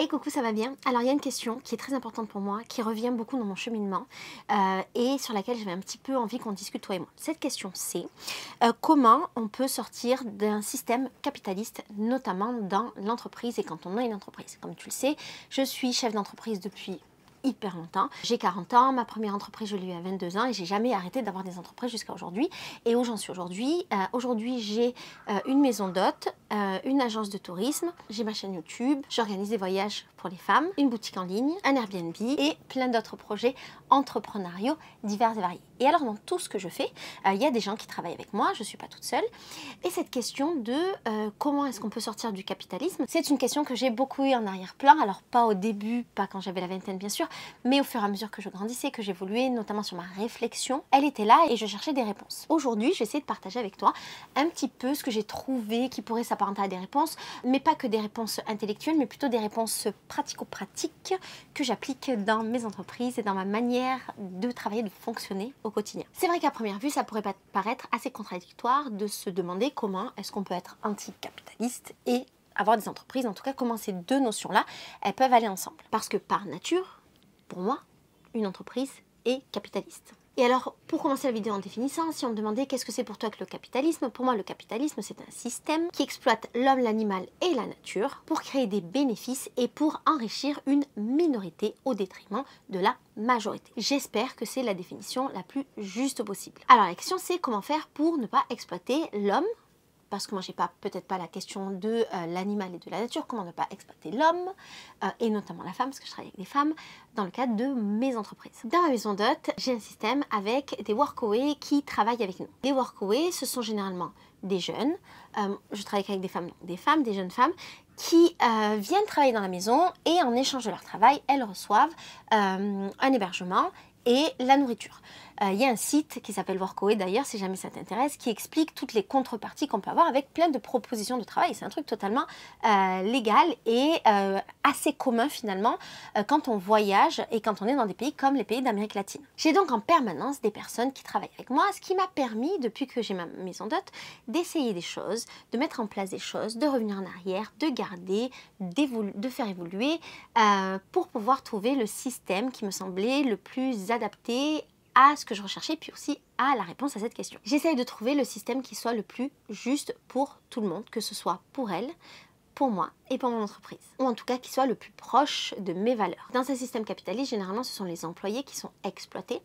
Hey coucou, ça va bien? Alors il y a une question qui est très importante pour moi, qui revient beaucoup dans mon cheminement et sur laquelle j'avais un petit peu envie qu'on discute toi et moi. Cette question c'est comment on peut sortir d'un système capitaliste, notamment dans l'entreprise et quand on a une entreprise. Comme tu le sais, je suis chef d'entreprise depuis hyper longtemps. J'ai 40 ans, ma première entreprise je l'ai eue à 22 ans et j'ai jamais arrêté d'avoir des entreprises jusqu'à aujourd'hui. Et où j'en suis aujourd'hui? Aujourd'hui j'ai une maison d'hôtes, une agence de tourisme, j'ai ma chaîne YouTube, j'organise des voyages pour les femmes, une boutique en ligne, un Airbnb et plein d'autres projets entrepreneuriaux divers et variés. Et alors dans tout ce que je fais, il y a des gens qui travaillent avec moi, je ne suis pas toute seule. Et cette question de comment est-ce qu'on peut sortir du capitalisme, c'est une question que j'ai beaucoup eu en arrière-plan. Alors pas au début, pas quand j'avais la vingtaine bien sûr, mais au fur et à mesure que je grandissais, que j'évoluais, notamment sur ma réflexion, elle était là et je cherchais des réponses. Aujourd'hui, j'essaie de partager avec toi un petit peu ce que j'ai trouvé qui pourrait s'apparenter à des réponses, mais pas que des réponses intellectuelles, mais plutôt des réponses pratico-pratiques que j'applique dans mes entreprises et dans ma manière de travailler, de fonctionner au quotidien. C'est vrai qu'à première vue, ça pourrait paraître assez contradictoire de se demander comment est-ce qu'on peut être anticapitaliste et avoir des entreprises, en tout cas comment ces deux notions-là, elles peuvent aller ensemble. Parce que par nature, pour moi, une entreprise est capitaliste. Et alors, pour commencer la vidéo en définissant, si on me demandait qu'est-ce que c'est pour toi que le capitalisme, pour moi le capitalisme c'est un système qui exploite l'homme, l'animal et la nature pour créer des bénéfices et pour enrichir une minorité au détriment de la majorité. J'espère que c'est la définition la plus juste possible. Alors la question c'est comment faire pour ne pas exploiter l'homme, parce que moi j'ai peut-être pas la question de l'animal et de la nature, comment ne pas exploiter l'homme, et notamment la femme, parce que je travaille avec des femmes, dans le cadre de mes entreprises. Dans ma maison d'hôtes, j'ai un système avec des workaways qui travaillent avec nous. Les workaways, ce sont généralement des jeunes, je travaille avec des femmes, des jeunes femmes, qui viennent travailler dans la maison et en échange de leur travail, elles reçoivent un hébergement et la nourriture. Il y a un site qui s'appelle Workaway d'ailleurs, si jamais ça t'intéresse, qui explique toutes les contreparties qu'on peut avoir avec plein de propositions de travail. C'est un truc totalement légal et assez commun finalement quand on voyage et quand on est dans des pays comme les pays d'Amérique latine. J'ai donc en permanence des personnes qui travaillent avec moi, ce qui m'a permis, depuis que j'ai ma maison d'hôtes, d'essayer des choses, de mettre en place des choses, de revenir en arrière, de garder, de faire évoluer pour pouvoir trouver le système qui me semblait le plus adapté à ce que je recherchais, puis aussi à la réponse à cette question. J'essaye de trouver le système qui soit le plus juste pour tout le monde, que ce soit pour elle, pour moi et pour mon entreprise. Ou en tout cas qui soit le plus proche de mes valeurs. Dans un système capitaliste, généralement ce sont les employés qui sont exploités,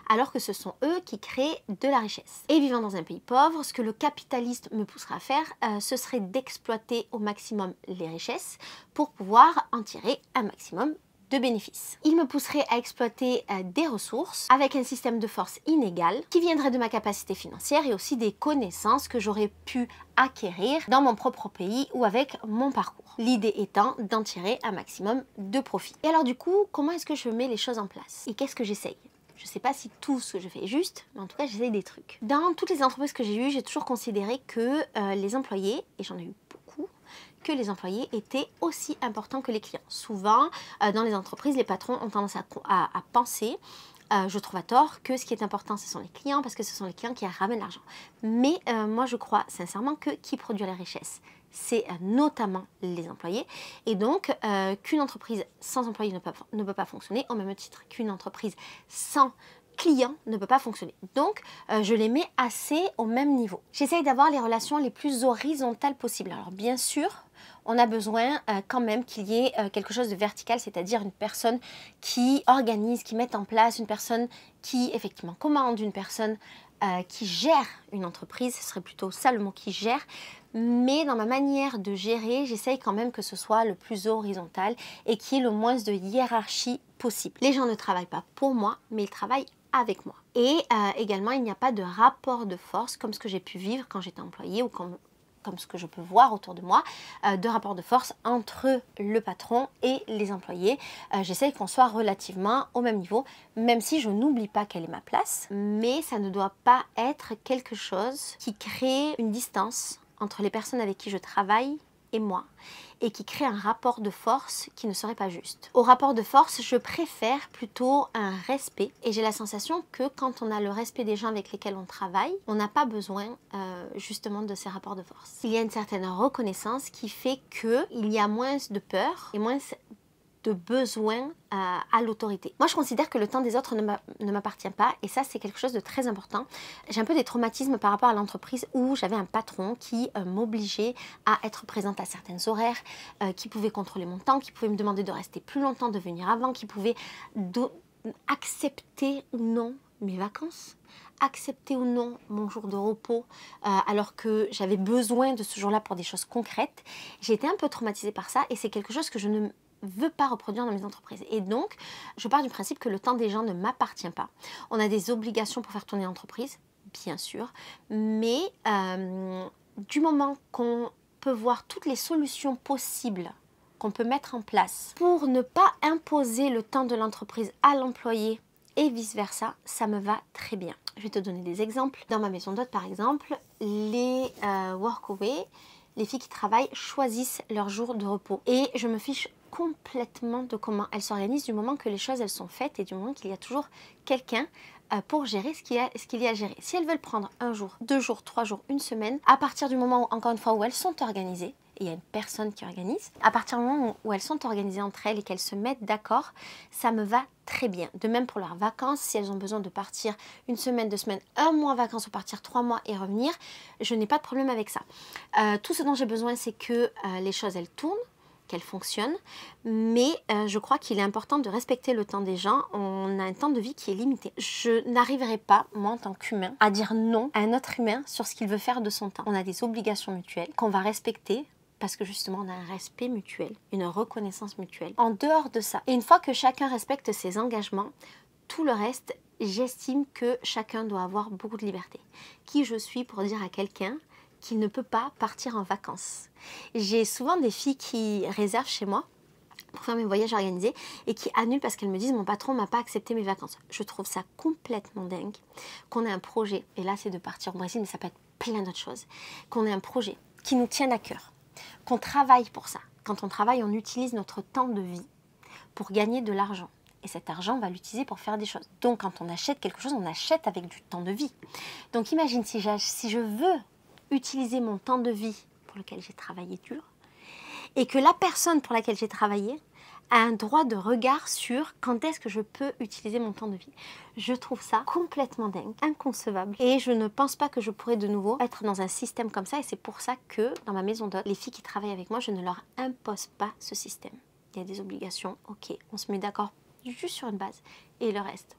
alors que ce sont eux qui créent de la richesse. Et vivant dans un pays pauvre, ce que le capitaliste me poussera à faire, ce serait d'exploiter au maximum les richesses pour pouvoir en tirer un maximum de bénéfices. Il me pousserait à exploiter des ressources avec un système de force inégal qui viendrait de ma capacité financière et aussi des connaissances que j'aurais pu acquérir dans mon propre pays ou avec mon parcours. L'idée étant d'en tirer un maximum de profit. Et alors du coup, comment est-ce que je mets les choses en place? Et qu'est-ce que j'essaye? Je ne sais pas si tout ce que je fais est juste, mais en tout cas j'essaye des trucs. Dans toutes les entreprises que j'ai eues, j'ai toujours considéré que les employés, et j'en ai eu beaucoup, que les employés étaient aussi importants que les clients. Souvent, dans les entreprises, les patrons ont tendance à penser, je trouve à tort, que ce qui est important, ce sont les clients, parce que ce sont les clients qui ramènent l'argent. Mais moi, je crois sincèrement que qui produit la richesse, c'est notamment les employés. Et donc, qu'une entreprise sans employés ne peut pas fonctionner, au même titre qu'une entreprise sans client ne peut pas fonctionner. Donc, je les mets assez au même niveau. J'essaye d'avoir les relations les plus horizontales possibles. Alors, bien sûr, on a besoin quand même qu'il y ait quelque chose de vertical, c'est-à-dire une personne qui organise, qui met en place, une personne qui effectivement commande, une personne qui gère une entreprise, ce serait plutôt ça le mot, qui gère. Mais dans ma manière de gérer, j'essaye quand même que ce soit le plus horizontal et qu'il y ait le moins de hiérarchie possible. Les gens ne travaillent pas pour moi, mais ils travaillent avec moi. Et également, il n'y a pas de rapport de force comme ce que j'ai pu vivre quand j'étais employée ou comme ce que je peux voir autour de moi, de rapport de force entre le patron et les employés. J'essaye qu'on soit relativement au même niveau, même si je n'oublie pas quelle est ma place, mais ça ne doit pas être quelque chose qui crée une distance entre les personnes avec qui je travaille et moi, et qui crée un rapport de force qui ne serait pas juste. Au rapport de force, je préfère plutôt un respect, et j'ai la sensation que quand on a le respect des gens avec lesquels on travaille, on n'a pas besoin justement de ces rapports de force. Il y a une certaine reconnaissance qui fait qu'il y a moins de peur et moins de besoin à l'autorité. Moi, je considère que le temps des autres ne m'appartient pas et ça, c'est quelque chose de très important. J'ai un peu des traumatismes par rapport à l'entreprise où j'avais un patron qui m'obligeait à être présente à certains horaires, qui pouvait contrôler mon temps, qui pouvait me demander de rester plus longtemps, de venir avant, qui pouvait accepter ou non mes vacances, accepter ou non mon jour de repos alors que j'avais besoin de ce jour-là pour des choses concrètes. J'ai été un peu traumatisée par ça et c'est quelque chose que je ne veux pas reproduire dans mes entreprises. Et donc, je pars du principe que le temps des gens ne m'appartient pas. On a des obligations pour faire tourner l'entreprise, bien sûr, mais du moment qu'on peut voir toutes les solutions possibles qu'on peut mettre en place pour ne pas imposer le temps de l'entreprise à l'employé et vice-versa, ça me va très bien. Je vais te donner des exemples. Dans ma maison d'hôte, par exemple, les workaway, les filles qui travaillent choisissent leur jour de repos. Et je me fiche complètement de comment elles s'organisent du moment que les choses elles sont faites et du moment qu'il y a toujours quelqu'un pour gérer ce qu'il y a à gérer. Si elles veulent prendre un jour, 2 jours, 3 jours, une semaine, à partir du moment où, encore une fois, où elles sont organisées, et il y a une personne qui organise, à partir du moment où elles sont organisées entre elles et qu'elles se mettent d'accord, ça me va très bien. De même pour leurs vacances, si elles ont besoin de partir une semaine, 2 semaines, 1 mois en vacances ou partir 3 mois et revenir, je n'ai pas de problème avec ça. Tout ce dont j'ai besoin, c'est que les choses, elles tournent, qu'elles fonctionnent, mais je crois qu'il est important de respecter le temps des gens. On a un temps de vie qui est limité. Je n'arriverai pas, moi en tant qu'humain, à dire non à un autre humain sur ce qu'il veut faire de son temps. On a des obligations mutuelles qu'on va respecter parce que justement on a un respect mutuel, une reconnaissance mutuelle. En dehors de ça, et une fois que chacun respecte ses engagements, tout le reste, j'estime que chacun doit avoir beaucoup de liberté. Qui je suis pour dire à quelqu'un qui ne peut pas partir en vacances? J'ai souvent des filles qui réservent chez moi pour faire mes voyages organisés et qui annulent parce qu'elles me disent mon patron m'a pas accepté mes vacances. Je trouve ça complètement dingue qu'on ait un projet, et là c'est de partir au Brésil mais ça peut être plein d'autres choses, qu'on ait un projet qui nous tienne à cœur, qu'on travaille pour ça. Quand on travaille, on utilise notre temps de vie pour gagner de l'argent. Et cet argent, on va l'utiliser pour faire des choses. Donc quand on achète quelque chose, on achète avec du temps de vie. Donc imagine si je veux utiliser mon temps de vie pour lequel j'ai travaillé dur et que la personne pour laquelle j'ai travaillé a un droit de regard sur quand est-ce que je peux utiliser mon temps de vie. Je trouve ça complètement dingue, inconcevable. Et je ne pense pas que je pourrais de nouveau être dans un système comme ça. Et c'est pour ça que dans ma maison d'hôte, les filles qui travaillent avec moi, je ne leur impose pas ce système. Il y a des obligations, ok, on se met d'accord juste sur une base. Et le reste,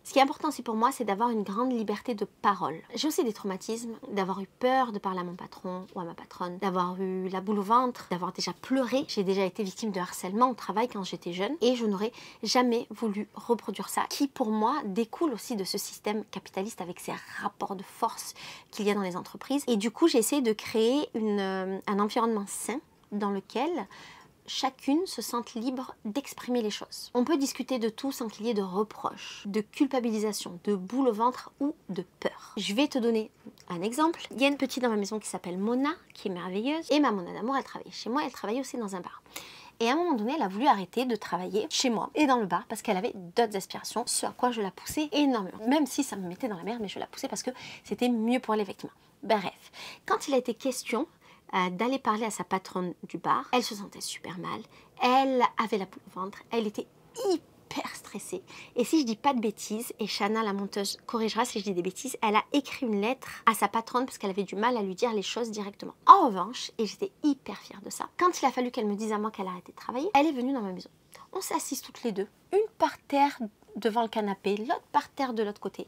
ce qui est important aussi pour moi, c'est d'avoir une grande liberté de parole. J'ai aussi des traumatismes, d'avoir eu peur de parler à mon patron ou à ma patronne, d'avoir eu la boule au ventre, d'avoir déjà pleuré. J'ai déjà été victime de harcèlement au travail quand j'étais jeune et je n'aurais jamais voulu reproduire ça, qui pour moi découle aussi de ce système capitaliste avec ces rapports de force qu'il y a dans les entreprises. Et du coup, j'ai essayé de créer un environnement sain dans lequel chacune se sente libre d'exprimer les choses. On peut discuter de tout sans qu'il y ait de reproches, de culpabilisation, de boule au ventre ou de peur. Je vais te donner un exemple. Il y a une petite dans ma maison qui s'appelle Mona, qui est merveilleuse, et ma Mona d'amour, elle travaillait chez moi, elle travaillait aussi dans un bar. Et à un moment donné, elle a voulu arrêter de travailler chez moi et dans le bar parce qu'elle avait d'autres aspirations, ce à quoi je la poussais énormément. Même si ça me mettait dans la merde, mais je la poussais parce que c'était mieux pour elle effectivement. Bref, quand il a été question d'aller parler à sa patronne du bar, elle se sentait super mal, elle avait la boule au ventre, elle était hyper stressée. Et si je dis pas de bêtises, et Shana la monteuse corrigera si je dis des bêtises, elle a écrit une lettre à sa patronne parce qu'elle avait du mal à lui dire les choses directement. En revanche, et j'étais hyper fière de ça, quand il a fallu qu'elle me dise à moi qu'elle arrêtait de travailler, elle est venue dans ma maison. On s'est assises toutes les deux, une par terre devant le canapé, l'autre par terre de l'autre côté.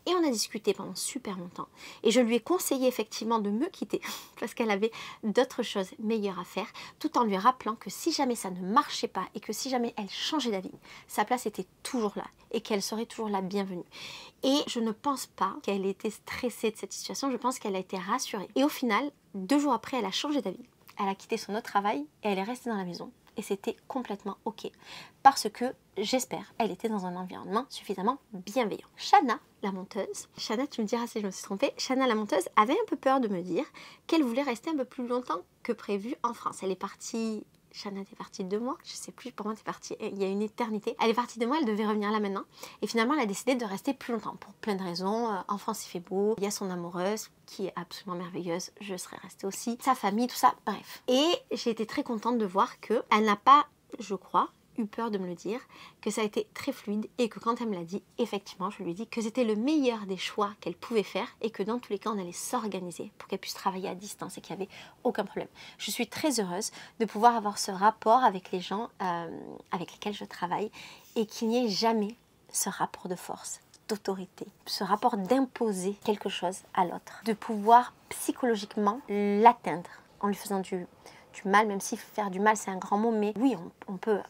Et on a discuté pendant super longtemps. Et je lui ai conseillé effectivement de me quitter parce qu'elle avait d'autres choses meilleures à faire, tout en lui rappelant que si jamais ça ne marchait pas et que si jamais elle changeait d'avis, sa place était toujours là et qu'elle serait toujours la bienvenue. Et je ne pense pas qu'elle ait été stressée de cette situation, je pense qu'elle a été rassurée. Et au final, 2 jours après, elle a changé d'avis. Elle a quitté son autre travail et elle est restée dans la maison. Et c'était complètement ok. Parce que, j'espère, elle était dans un environnement suffisamment bienveillant. Shana, la monteuse, Shana, tu me diras si je me suis trompée, Shana, la monteuse, avait un peu peur de me dire qu'elle voulait rester un peu plus longtemps que prévu en France. Elle est partie... Shana est partie 2 mois, je sais plus, pour moi c'est parti il y a une éternité. Elle est partie 2 mois, elle devait revenir là maintenant. Et finalement, elle a décidé de rester plus longtemps pour plein de raisons. En France, il fait beau, il y a son amoureuse qui est absolument merveilleuse, je serais restée aussi. Sa famille, tout ça, bref. Et j'ai été très contente de voir qu'elle n'a pas, je crois, eu peur de me le dire, que ça a été très fluide et que quand elle me l'a dit, effectivement, je lui ai dit que c'était le meilleur des choix qu'elle pouvait faire et que dans tous les cas, on allait s'organiser pour qu'elle puisse travailler à distance et qu'il n'y avait aucun problème. Je suis très heureuse de pouvoir avoir ce rapport avec les gens avec lesquels je travaille et qu'il n'y ait jamais ce rapport de force, d'autorité, ce rapport d'imposer quelque chose à l'autre, de pouvoir psychologiquement l'atteindre en lui faisant du mal, même si faire du mal c'est un grand mot, mais oui, on peut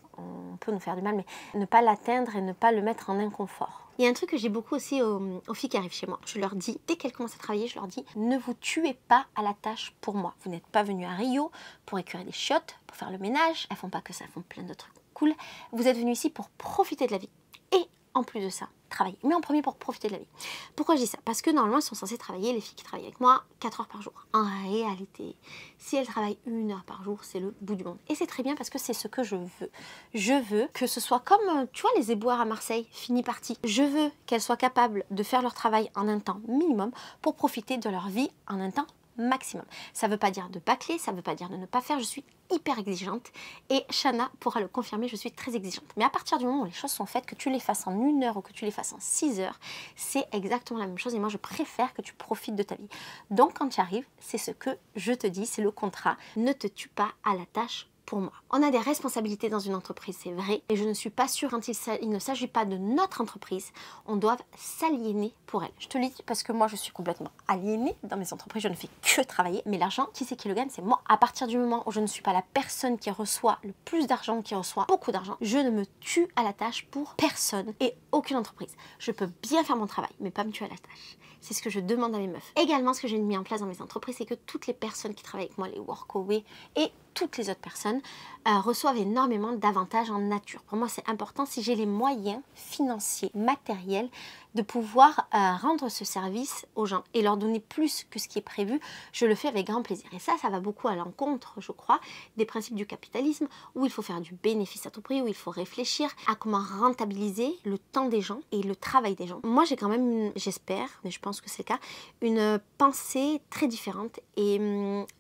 nous faire du mal, mais ne pas l'atteindre et ne pas le mettre en inconfort. Il y a un truc que j'ai beaucoup aussi aux filles qui arrivent chez moi. Je leur dis, dès qu'elles commencent à travailler, je leur dis, ne vous tuez pas à la tâche pour moi. Vous n'êtes pas venus à Rio pour écurer des chiottes, pour faire le ménage. Elles font pas que ça, elles font plein de trucs cool. Vous êtes venus ici pour profiter de la vie. Et en plus de ça, travailler. Mais en premier pour profiter de la vie. Pourquoi je dis ça? Parce que normalement, elles sont censées travailler, les filles qui travaillent avec moi, 4 heures par jour. En réalité, si elles travaillent 1 heure par jour, c'est le bout du monde. Et c'est très bien parce que c'est ce que je veux. Je veux que ce soit comme, tu vois, les éboueurs à Marseille, fini parti. Je veux qu'elles soient capables de faire leur travail en un temps minimum pour profiter de leur vie en un temps maximum. Ça ne veut pas dire de bâcler, ça ne veut pas dire de ne pas faire. Je suis hyper exigeante et Shana pourra le confirmer, je suis très exigeante. Mais à partir du moment où les choses sont faites, que tu les fasses en 1 heure ou que tu les fasses en 6 heures, c'est exactement la même chose et moi je préfère que tu profites de ta vie. Donc quand tu arrives, c'est ce que je te dis, c'est le contrat. Ne te tue pas à la tâche pour moi. On a des responsabilités dans une entreprise, c'est vrai, et je ne suis pas sûre quand il ne s'agit pas de notre entreprise, on doit s'aliéner pour elle. Je te le dis parce que moi je suis complètement aliénée dans mes entreprises, je ne fais que travailler, mais l'argent, qui c'est qui le gagne? C'est moi. À partir du moment où je ne suis pas la personne qui reçoit le plus d'argent, qui reçoit beaucoup d'argent, je ne me tue à la tâche pour personne et aucune entreprise. Je peux bien faire mon travail, mais pas me tuer à la tâche. C'est ce que je demande à mes meufs. Également, ce que j'ai mis en place dans mes entreprises, c'est que toutes les personnes qui travaillent avec moi, les workaway et toutes les autres personnes, reçoivent énormément d'avantages en nature. Pour moi, c'est important si j'ai les moyens financiers, matériels, de pouvoir rendre ce service aux gens et leur donner plus que ce qui est prévu, je le fais avec grand plaisir. Et ça va beaucoup à l'encontre, je crois, des principes du capitalisme où il faut faire du bénéfice à tout prix, où il faut réfléchir à comment rentabiliser le temps des gens et le travail des gens. Moi, j'ai quand même, j'espère, mais je pense que c'est le cas, une pensée très différente et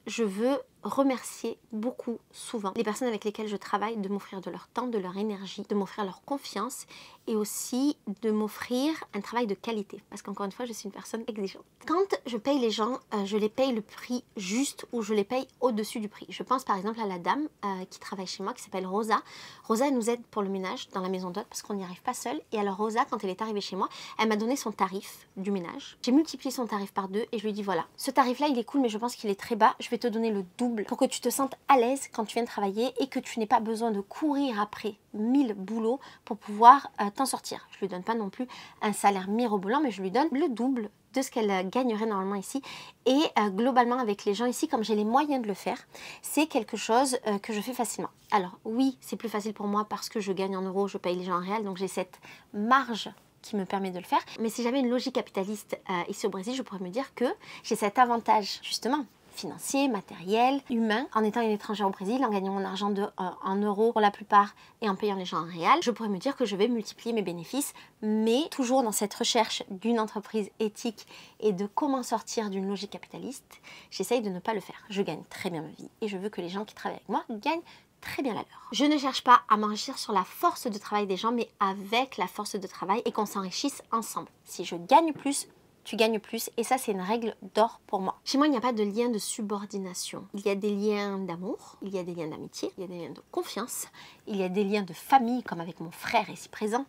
je veux remercier beaucoup, souvent, les personnes avec lesquelles je travaille de m'offrir de leur temps, de leur énergie, de m'offrir leur confiance et aussi de m'offrir un travail de qualité. Parce qu'encore une fois, je suis une personne exigeante. Quand je paye les gens, je les paye le prix juste ou je les paye au-dessus du prix. Je pense par exemple à la dame qui travaille chez moi, qui s'appelle Rosa. Rosa, elle nous aide pour le ménage dans la maison d'hôte parce qu'on n'y arrive pas seul. Et alors Rosa, quand elle est arrivée chez moi, elle m'a donné son tarif du ménage. J'ai multiplié son tarif par 2 et je lui ai dit voilà, ce tarif-là, il est cool, mais je pense qu'il est très bas. Je vais te donner le double pour que tu te sentes à l'aise quand tu viens de travailler et que tu n'aies pas besoin de courir après 1000 boulots pour pouvoir t'en sortir. Je lui donne pas non plus un salaire mirobolant, mais je lui donne le double de ce qu'elle gagnerait normalement ici. Et globalement avec les gens ici, comme j'ai les moyens de le faire, c'est quelque chose que je fais facilement. Alors oui, c'est plus facile pour moi parce que je gagne en euros, je paye les gens en réel, donc j'ai cette marge qui me permet de le faire. Mais si j'avais une logique capitaliste ici au Brésil, je pourrais me dire que j'ai cet avantage justement financier, matériel, humain. En étant une étrangère au Brésil, en gagnant mon argent en euros pour la plupart et en payant les gens en réal, je pourrais me dire que je vais multiplier mes bénéfices, mais toujours dans cette recherche d'une entreprise éthique et de comment sortir d'une logique capitaliste, j'essaye de ne pas le faire. Je gagne très bien ma vie et je veux que les gens qui travaillent avec moi gagnent très bien la leur. Je ne cherche pas à m'enrichir sur la force de travail des gens, mais avec la force de travail et qu'on s'enrichisse ensemble. Si je gagne plus, tu gagnes plus et ça c'est une règle d'or pour moi. Chez moi il n'y a pas de lien de subordination. Il y a des liens d'amour, il y a des liens d'amitié, il y a des liens de confiance, il y a des liens de famille comme avec mon frère ici présent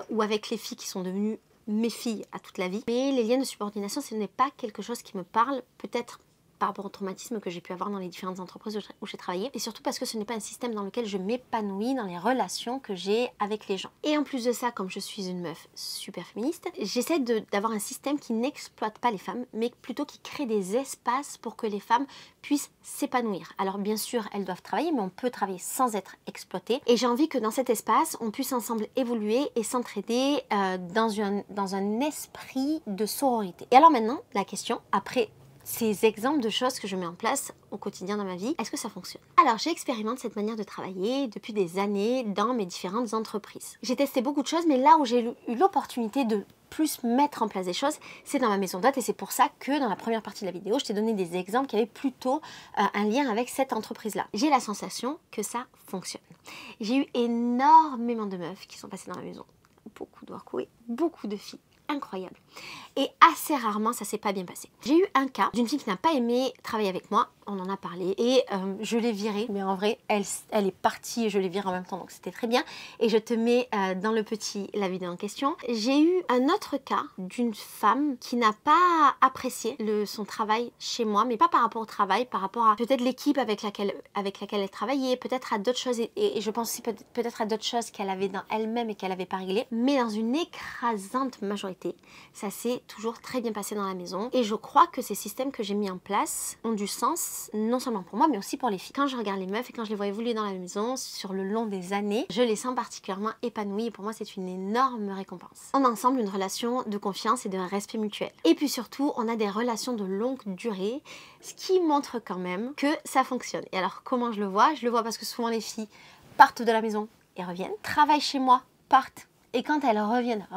ou avec les filles qui sont devenues mes filles à toute la vie. Mais les liens de subordination ce n'est pas quelque chose qui me parle, peut-être par rapport au traumatisme que j'ai pu avoir dans les différentes entreprises où j'ai travaillé et surtout parce que ce n'est pas un système dans lequel je m'épanouis dans les relations que j'ai avec les gens. Et en plus de ça, comme je suis une meuf super féministe, j'essaie d'avoir un système qui n'exploite pas les femmes mais plutôt qui crée des espaces pour que les femmes puissent s'épanouir. Alors bien sûr, elles doivent travailler mais on peut travailler sans être exploité et j'ai envie que dans cet espace, on puisse ensemble évoluer et s'entraider dans un esprit de sororité. Et alors maintenant, la question, après ces exemples de choses que je mets en place au quotidien dans ma vie, est-ce que ça fonctionne? Alors j'expérimente cette manière de travailler depuis des années dans mes différentes entreprises. J'ai testé beaucoup de choses, mais là où j'ai eu l'opportunité de plus mettre en place des choses, c'est dans ma maison d'hôte, et c'est pour ça que dans la première partie de la vidéo, je t'ai donné des exemples qui avaient plutôt un lien avec cette entreprise-là. J'ai la sensation que ça fonctionne. J'ai eu énormément de meufs qui sont passées dans la maison, beaucoup de workaway, beaucoup de filles. Incroyable. Et assez rarement, ça s'est pas bien passé. J'ai eu un cas d'une fille qui n'a pas aimé travailler avec moi, on en a parlé, et je l'ai virée, mais en vrai, elle est partie et je l'ai virée en même temps, donc c'était très bien. Et je te mets dans le petit la vidéo en question. J'ai eu un autre cas d'une femme qui n'a pas apprécié son travail chez moi, mais pas par rapport au travail, par rapport à peut-être l'équipe avec laquelle elle travaillait, peut-être à d'autres choses, et je pense aussi peut-être à d'autres choses qu'elle avait dans elle-même et qu'elle n'avait pas réglées, mais dans une écrasante majorité, ça s'est toujours très bien passé dans la maison. Et je crois que ces systèmes que j'ai mis en place ont du sens, non seulement pour moi, mais aussi pour les filles. Quand je regarde les meufs et quand je les vois évoluer dans la maison sur le long des années, je les sens particulièrement épanouies et pour moi, c'est une énorme récompense. On a ensemble une relation de confiance et de respect mutuel. Et puis surtout, on a des relations de longue durée, ce qui montre quand même que ça fonctionne. Et alors, comment je le vois? Je le vois parce que souvent les filles partent de la maison et reviennent, travaillent chez moi, partent. Et quand elles reviennent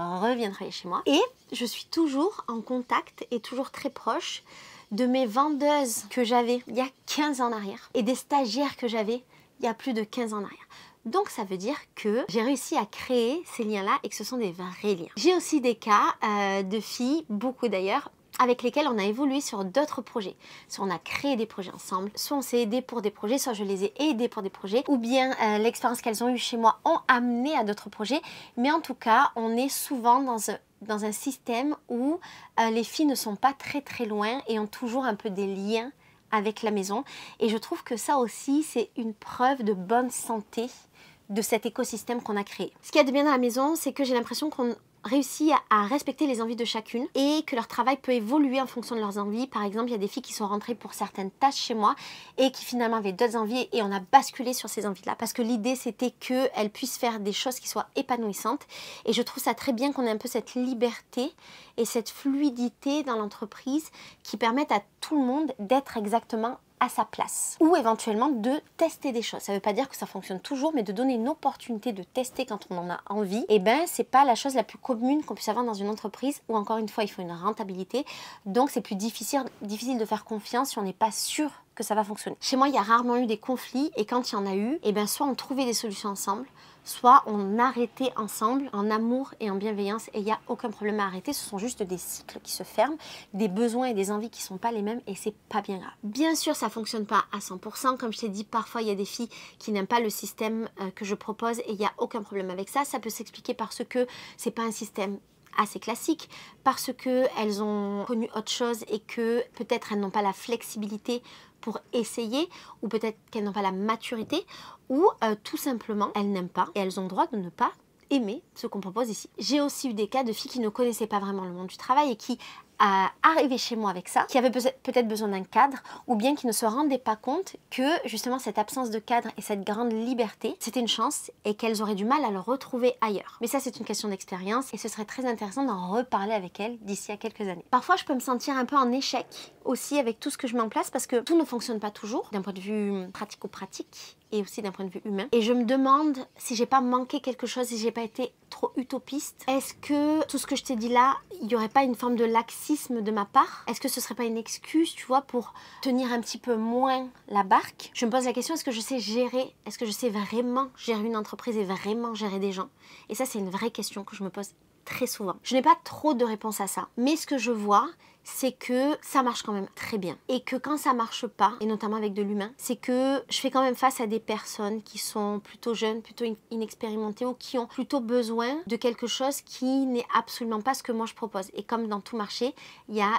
travailler chez moi. Et je suis toujours en contact et toujours très proche de mes vendeuses que j'avais il y a 15 ans en arrière et des stagiaires que j'avais il y a plus de 15 ans en arrière. Donc ça veut dire que j'ai réussi à créer ces liens-là et que ce sont des vrais liens. J'ai aussi des cas de filles, beaucoup d'ailleurs, avec lesquels on a évolué sur d'autres projets. Soit on a créé des projets ensemble, soit on s'est aidé pour des projets, soit je les ai aidés pour des projets, ou bien l'expérience qu'elles ont eue chez moi ont amené à d'autres projets. Mais en tout cas, on est souvent dans un système où les filles ne sont pas très loin et ont toujours un peu des liens avec la maison. Et je trouve que ça aussi, c'est une preuve de bonne santé de cet écosystème qu'on a créé. Ce qu'il y a de bien dans la maison, c'est que j'ai l'impression qu'on réussit à respecter les envies de chacune et que leur travail peut évoluer en fonction de leurs envies. Par exemple, il y a des filles qui sont rentrées pour certaines tâches chez moi et qui finalement avaient d'autres envies et on a basculé sur ces envies-là parce que l'idée c'était qu'elles puissent faire des choses qui soient épanouissantes et je trouve ça très bien qu'on ait un peu cette liberté et cette fluidité dans l'entreprise qui permettent à tout le monde d'être exactement à sa place ou éventuellement de tester des choses. Ça ne veut pas dire que ça fonctionne toujours, mais de donner une opportunité de tester quand on en a envie, et ben c'est pas la chose la plus commune qu'on puisse avoir dans une entreprise où encore une fois il faut une rentabilité, donc c'est plus difficile de faire confiance si on n'est pas sûr que ça va fonctionner. Chez moi, il y a rarement eu des conflits et quand il y en a eu, et ben soit on trouvait des solutions ensemble, soit on arrêtait ensemble en amour et en bienveillance et il n'y a aucun problème à arrêter. Ce sont juste des cycles qui se ferment, des besoins et des envies qui ne sont pas les mêmes et c'est pas bien grave. Bien sûr, ça ne fonctionne pas à 100%. Comme je t'ai dit, parfois il y a des filles qui n'aiment pas le système que je propose et il n'y a aucun problème avec ça. Ça peut s'expliquer parce que c'est pas un système assez classique, parce qu'elles ont connu autre chose et que peut-être elles n'ont pas la flexibilité pour essayer, ou peut-être qu'elles n'ont pas la maturité, ou tout simplement elles n'aiment pas et elles ont le droit de ne pas aimer ce qu'on propose ici. J'ai aussi eu des cas de filles qui ne connaissaient pas vraiment le monde du travail et qui arrivaient chez moi avec ça, qui avaient peut-être besoin d'un cadre ou bien qui ne se rendaient pas compte que justement cette absence de cadre et cette grande liberté, c'était une chance et qu'elles auraient du mal à le retrouver ailleurs. Mais ça, c'est une question d'expérience et ce serait très intéressant d'en reparler avec elles d'ici à quelques années. Parfois, je peux me sentir un peu en échec aussi avec tout ce que je mets en place parce que tout ne fonctionne pas toujours d'un point de vue pratico-pratique et aussi d'un point de vue humain. Et je me demande si j'ai pas manqué quelque chose, si j'ai pas été trop utopiste. Est-ce que tout ce que je t'ai dit là, il n'y aurait pas une forme de laxisme de ma part? Est-ce que ce serait pas une excuse, tu vois, pour tenir un petit peu moins la barque? Je me pose la question, est-ce que je sais gérer? Est-ce que je sais vraiment gérer une entreprise et vraiment gérer des gens? Et ça, c'est une vraie question que je me pose très souvent. Je n'ai pas trop de réponses à ça, mais ce que je vois, c'est que ça marche quand même très bien. Et que quand ça marche pas, et notamment avec de l'humain, c'est que je fais quand même face à des personnes qui sont plutôt jeunes, plutôt inexpérimentées ou qui ont plutôt besoin de quelque chose qui n'est absolument pas ce que moi je propose. Et comme dans tout marché, il y a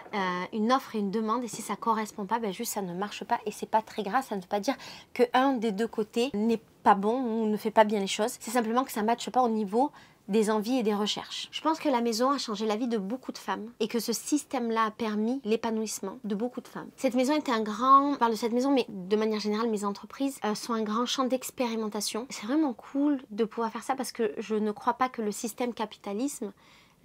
une offre et une demande et si ça correspond pas, ben juste ça ne marche pas et c'est pas très grave. Ça ne veut pas dire que un des deux côtés n'est pas bon ou ne fait pas bien les choses. C'est simplement que ça ne matche pas au niveau des envies et des recherches. Je pense que la maison a changé la vie de beaucoup de femmes et que ce système-là a permis l'épanouissement de beaucoup de femmes. Cette maison était on parle de cette maison, mais de manière générale, mes entreprises sont un grand champ d'expérimentation. C'est vraiment cool de pouvoir faire ça parce que je ne crois pas que le système capitalisme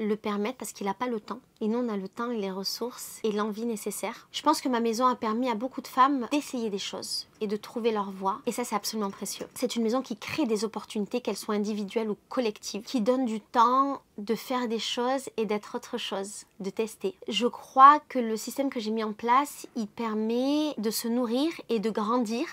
le permettre parce qu'il n'a pas le temps. Et nous, on a le temps et les ressources et l'envie nécessaire. Je pense que ma maison a permis à beaucoup de femmes d'essayer des choses et de trouver leur voie. Et ça, c'est absolument précieux. C'est une maison qui crée des opportunités, qu'elles soient individuelles ou collectives, qui donne du temps de faire des choses et d'être autre chose, de tester. Je crois que le système que j'ai mis en place, il permet de se nourrir et de grandir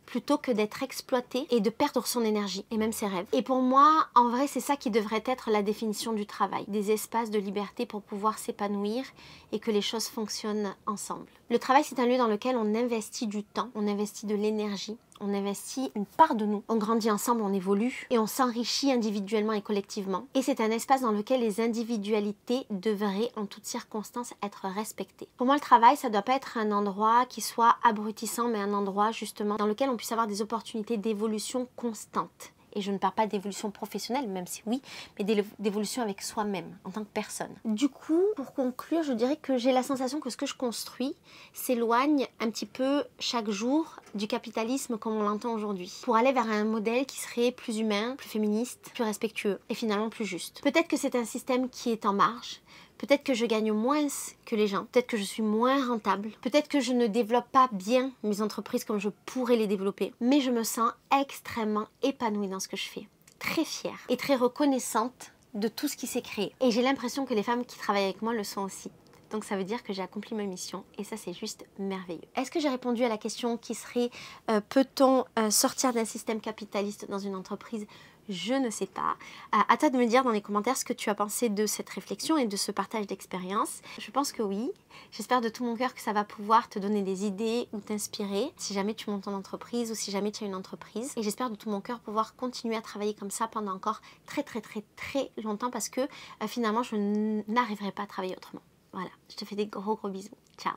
plutôt que d'être exploité et de perdre son énergie et même ses rêves. Et pour moi, en vrai, c'est ça qui devrait être la définition du travail. Des espaces de liberté pour pouvoir s'épanouir et que les choses fonctionnent ensemble. Le travail, c'est un lieu dans lequel on investit du temps, on investit de l'énergie, on investit une part de nous. On grandit ensemble, on évolue et on s'enrichit individuellement et collectivement. Et c'est un espace dans lequel les individualités devraient en toutes circonstances être respectées. Pour moi, le travail, ça ne doit pas être un endroit qui soit abrutissant, mais un endroit justement dans lequel on puisse avoir des opportunités d'évolution constante. Et je ne parle pas d'évolution professionnelle, même si oui, mais d'évolution avec soi-même, en tant que personne. Du coup, pour conclure, je dirais que j'ai la sensation que ce que je construis s'éloigne un petit peu chaque jour du capitalisme comme on l'entend aujourd'hui, pour aller vers un modèle qui serait plus humain, plus féministe, plus respectueux et finalement plus juste. Peut-être que c'est un système qui est en marge, peut-être que je gagne moins que les gens, peut-être que je suis moins rentable, peut-être que je ne développe pas bien mes entreprises comme je pourrais les développer, mais je me sens extrêmement épanouie dans ce que je fais, très fière et très reconnaissante de tout ce qui s'est créé. Et j'ai l'impression que les femmes qui travaillent avec moi le sont aussi. Donc ça veut dire que j'ai accompli ma mission et ça c'est juste merveilleux. Est-ce que j'ai répondu à la question qui serait peut-on sortir d'un système capitaliste dans une entreprise? Je ne sais pas. À toi de me dire dans les commentaires ce que tu as pensé de cette réflexion et de ce partage d'expérience. Je pense que oui. J'espère de tout mon cœur que ça va pouvoir te donner des idées ou t'inspirer si jamais tu montes ton entreprise ou si jamais tu as une entreprise. Et j'espère de tout mon cœur pouvoir continuer à travailler comme ça pendant encore très longtemps parce que finalement je n'arriverai pas à travailler autrement. Voilà, je te fais des gros bisous. Ciao.